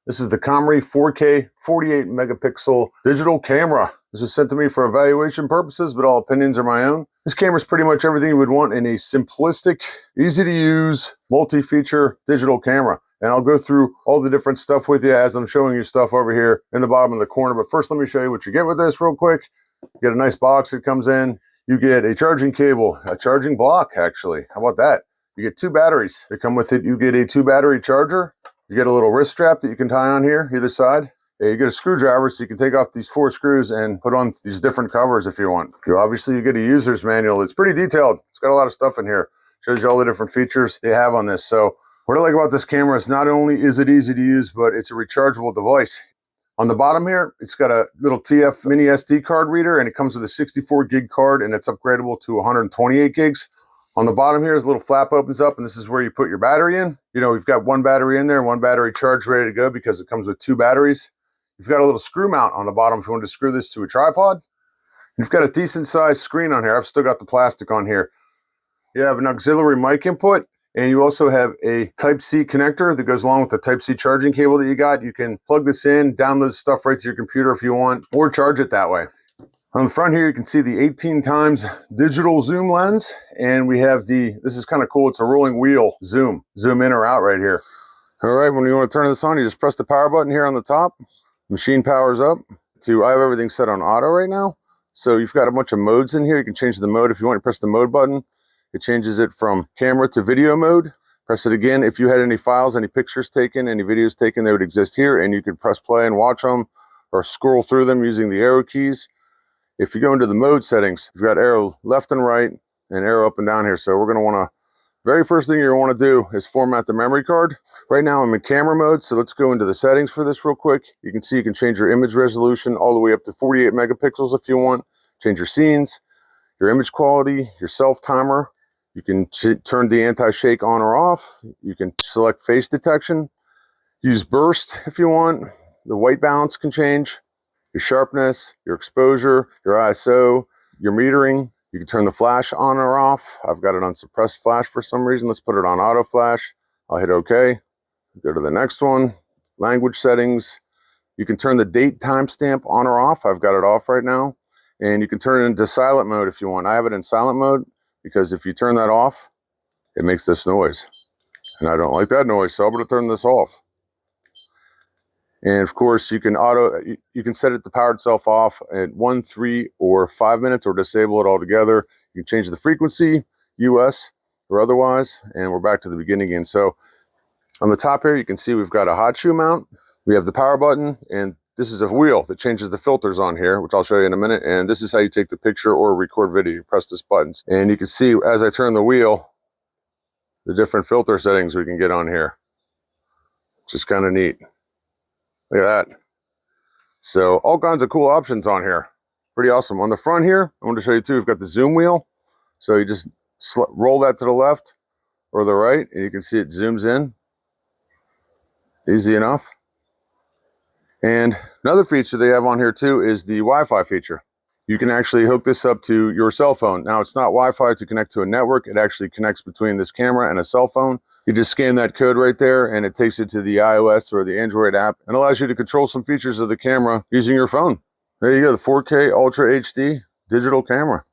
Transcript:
This is the KOMERY 4K 48 megapixel digital camera. This was sent to me for evaluation purposes, but all opinions are my own. This camera is pretty much everything you would want in a simplistic, easy to use, multi-feature digital camera. And I'll go through all the different stuff with you as I'm showing you stuff over here in the bottom of the corner. But first, let me show you what you get with this real quick. You get a nice box that comes in. You get a charging cable, a charging block, actually. How about that? You get 2 batteries that come with it. You get a 2 battery charger. You get a little wrist strap that you can tie on here, either side. You get a screwdriver so you can take off these 4 screws and put on these different covers if you want. Obviously, you get a user's manual. It's pretty detailed. It's got a lot of stuff in here. Shows you all the different features they have on this. So what I like about this camera is not only is it easy to use, but it's a rechargeable device. On the bottom here, it's got a little TF mini SD card reader, and it comes with a 64 gig card, and it's upgradable to 128 gigs. On the bottom here is a little flap opens up, and this is where you put your battery in. You know, we've got 1 battery in there, 1 battery charged ready to go because it comes with 2 batteries. You've got a little screw mount on the bottom if you want to screw this to a tripod. You've got a decent sized screen on here. I've still got the plastic on here. You have an auxiliary mic input, and you also have a Type-C connector that goes along with the Type-C charging cable that you got. You can plug this in, download stuff right to your computer if you want, or charge it that way. On the front here, you can see the 18 times digital zoom lens, and we have this is kind of cool, it's a rolling wheel zoom in or out right here. All right, when you want to turn this on, you just press the power button here on the top. Machine powers up. I have everything set on auto right now. So you've got a bunch of modes in here. You can change the mode. If you want to press the mode button, it changes it from camera to video mode. Press it again. If you had any files, any pictures taken, any videos taken, they would exist here, and you could press play and watch them or scroll through them using the arrow keys. If you go into the mode settings, you've got arrow left and right and arrow up and down here. So we're going to want to, very first thing you're going to want to do is format the memory card. Right now I'm in camera mode, so let's go into the settings for this real quick. You can see you can change your image resolution all the way up to 48 megapixels if you want. Change your scenes, your image quality, your self timer. You can turn the anti-shake on or off. You can select face detection. Use burst if you want. The white balance can change. Your sharpness, your exposure, your ISO, your metering. You can turn the flash on or off. I've got it on suppressed flash for some reason. Let's put it on auto flash. I'll hit OK. Go to the next one. Language settings. You can turn the date timestamp on or off. I've got it off right now. And you can turn it into silent mode if you want. I have it in silent mode because if you turn that off, it makes this noise. And I don't like that noise, so I'm going to turn this off. And of course, you can set it to power itself off at 1, 3, or 5 minutes, or disable it altogether. You can change the frequency, US or otherwise, and we're back to the beginning again. So on the top here, you can see we've got a hot shoe mount. We have the power button, and this is a wheel that changes the filters on here, which I'll show you in a minute. And this is how you take the picture or record video. You press this buttons, and you can see as I turn the wheel, the different filter settings we can get on here. Just kind of neat. Look at that. So all kinds of cool options on here. Pretty awesome. On the front here, I want to show you too, we've got the zoom wheel. So you just roll that to the left or the right, and you can see it zooms in. Easy enough. And another feature they have on here too is the Wi-Fi feature. You can actually hook this up to your cell phone. Now, it's not Wi-Fi to connect to a network. It actually connects between this camera and a cell phone. You just scan that code right there, and it takes it to the iOS or the Android app and allows you to control some features of the camera using your phone. There you go, the 4K Ultra HD digital camera.